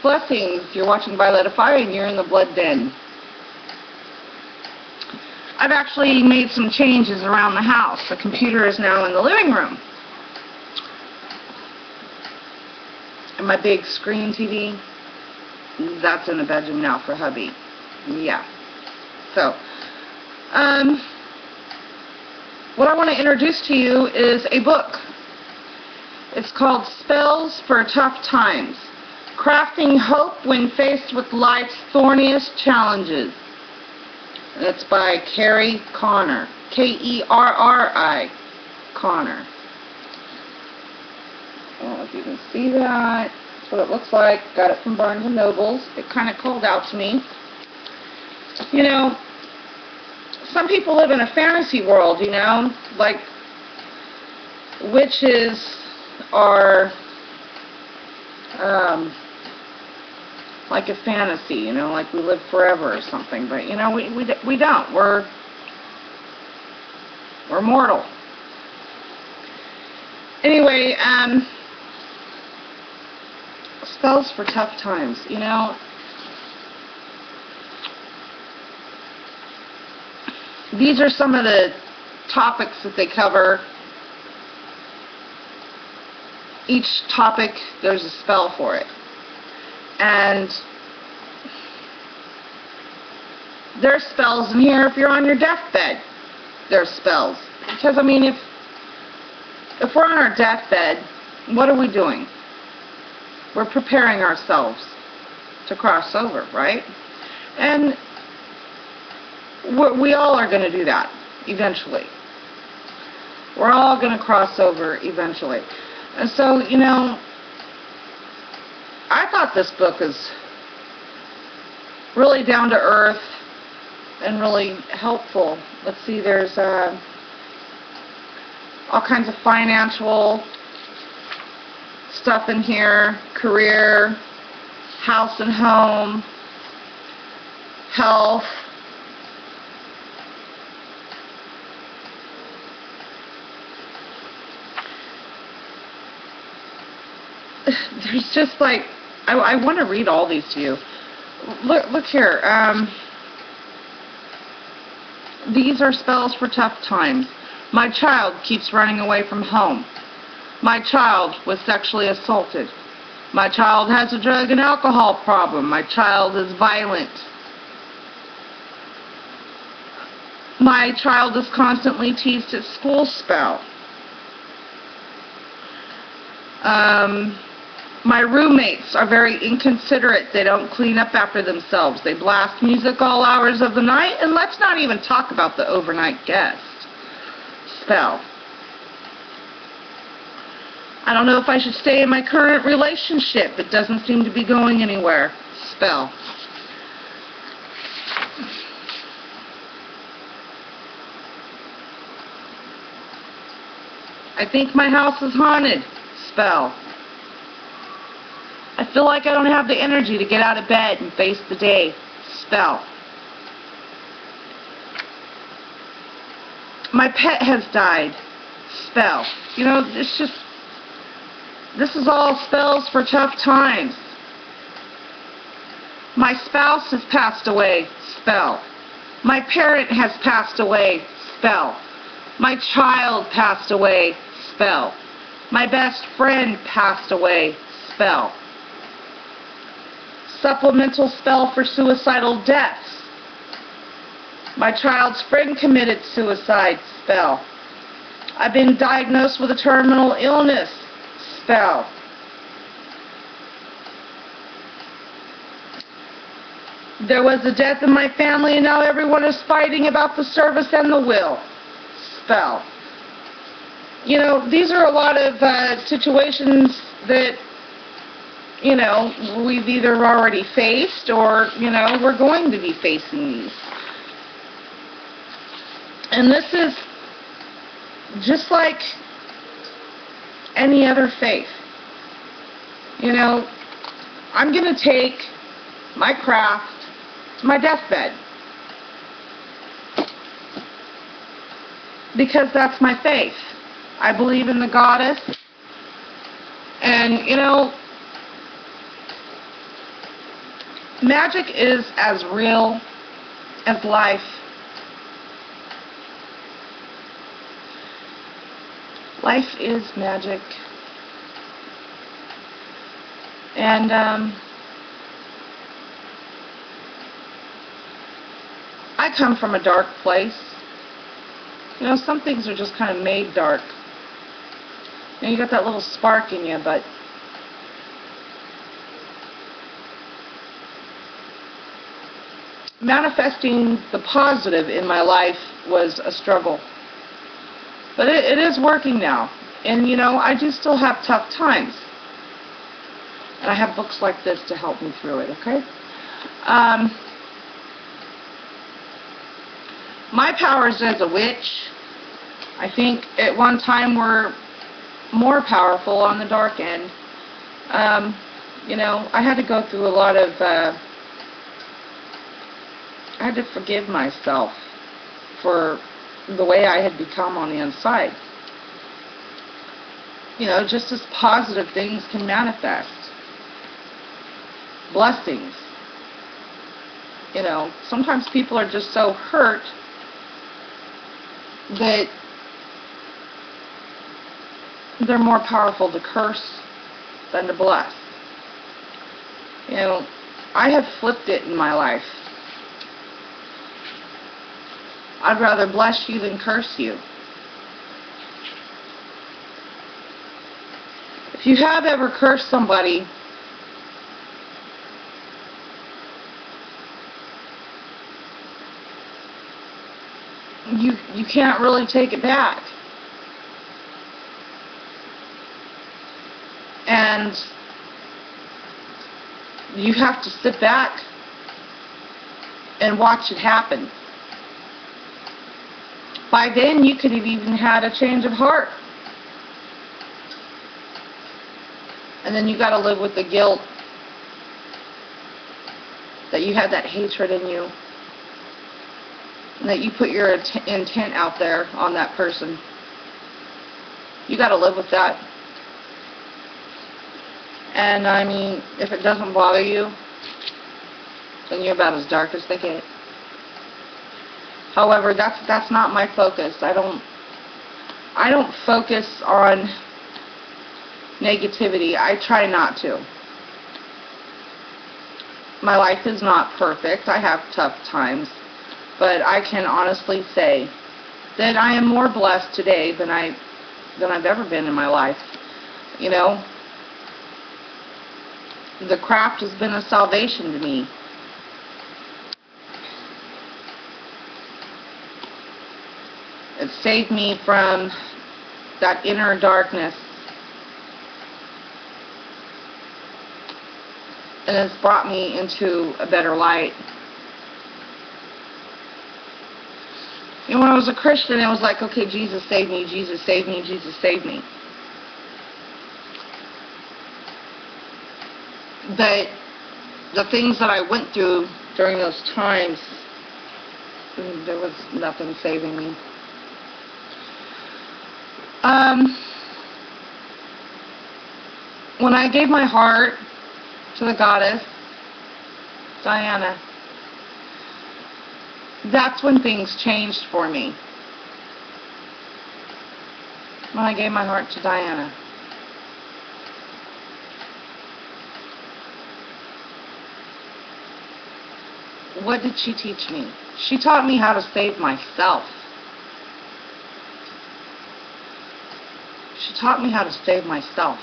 Blessings. You're watching Violet of Fire and you're in the Blood Den. I've actually made some changes around the house. The computer is now in the living room. And my big screen TV, that's in the bedroom now for hubby. Yeah. So, what I want to introduce to you is a book. It's called Spells for Tough Times. Crafting Hope When Faced with Life's Thorniest Challenges. And it's by Kerry Connor. Kerri Connor. I don't know if you can see that. That's what it looks like. Got it from Barnes & Nobles. It kind of called out to me. You know, some people live in a fantasy world, you know, like witches are like a fantasy, you know, like we live forever or something, but you know, we don't. We're mortal. Anyway, spells for tough times, you know. These are some of the topics that they cover. Each topic, there's a spell for it. And there's spells in here if you're on your deathbed. There's spells. Because, I mean, if we're on our deathbed, what are we doing? We're preparing ourselves to cross over, right? And we all are going to do that eventually. We're all going to cross over eventually. And so, you know, I thought this book is really down to earth and really helpful. Let's see, there's all kinds of financial stuff in here, career, house and home, health. There's just like, I want to read all these to you. Look here. These are spells for tough times. My child keeps running away from home. My child was sexually assaulted. My child has a drug and alcohol problem. My child is violent. My child is constantly teased at school. Spell. My roommates are very inconsiderate. They don't clean up after themselves. They blast music all hours of the night. And let's not even talk about the overnight guest. Spell. I don't know if I should stay in my current relationship. It doesn't seem to be going anywhere. Spell. I think my house is haunted. Spell. I feel like I don't have the energy to get out of bed and face the day. Spell. My pet has died. Spell. You know, this is all spells for tough times. My spouse has passed away. Spell. My parent has passed away. Spell. My child passed away. Spell. My best friend passed away. Spell. Supplemental spell for suicidal deaths. My child's friend committed suicide. Spell. I've been diagnosed with a terminal illness. Spell. There was a death in my family and now everyone is fighting about the service and the will. Spell. You know, these are a lot of situations that, you know, we've either already faced or, you know, we're going to be facing these. And this is just like any other faith. You know, I'm going to take my craft to my deathbed. Because that's my faith. I believe in the goddess. And, you know, Magic is as real as life. Life is magic. And I come from a dark place. You know, some things are just kind of made dark. You know, you got that little spark in you, but manifesting the positive in my life was a struggle. But it is working now. And, you know, I do still have tough times. And I have books like this to help me through it, okay? My powers as a witch, I think at one time were more powerful on the dark end. You know, I had to go through a lot of, I had to forgive myself for the way I had become on the inside. You know, just as positive things can manifest. Blessings. You know, sometimes people are just so hurt that they're more powerful to curse than to bless. You know, I have flipped it in my life. I'd rather bless you than curse you. If you have ever cursed somebody, you can't really take it back. And you have to sit back and watch it happen. By then, you could have even had a change of heart. And then you got to live with the guilt that you had that hatred in you. And that you put your intent out there on that person. You got to live with that. And I mean, if it doesn't bother you, then you're about as dark as they get. However, that's not my focus. I don't focus on negativity. I try not to. My life is not perfect. I have tough times. But I can honestly say that I am more blessed today than I've ever been in my life. You know, the craft has been a salvation to me. It saved me from that inner darkness. And it's brought me into a better light. You know, when I was a Christian, it was like, okay, Jesus saved me, Jesus saved me, Jesus saved me. But the things that I went through during those times, there was nothing saving me. When I gave my heart to the goddess, Diana, that's when things changed for me. When I gave my heart to Diana. What did she teach me? She taught me how to save myself. She taught me how to save myself.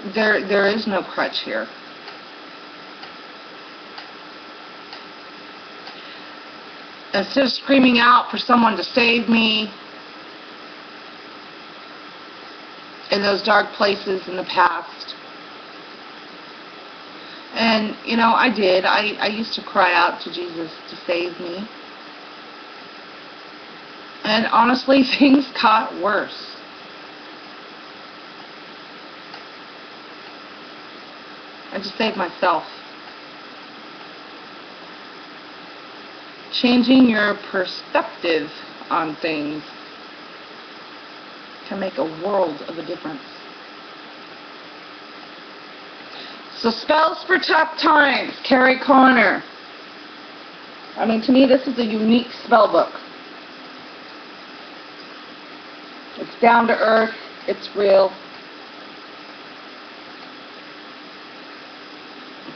There is no crutch here. Instead of screaming out for someone to save me in those dark places in the past. And, you know, I did. I used to cry out to Jesus to save me. And honestly, things got worse. I just saved myself. changing your perspective on things can make a world of a difference. So Spells for Tough Times, Carrie Connor. I mean, to me, this is a unique spell book. It's down to earth. It's real.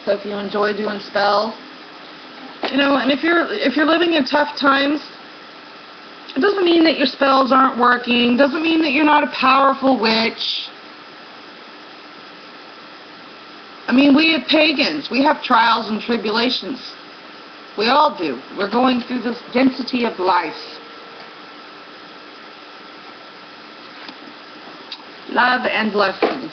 So if you enjoy doing spells, you know, and if you're living in tough times, it doesn't mean that your spells aren't working. Doesn't mean that you're not a powerful witch. I mean, we as pagans, we have trials and tribulations. We all do. We're going through this density of life. Love and blessings.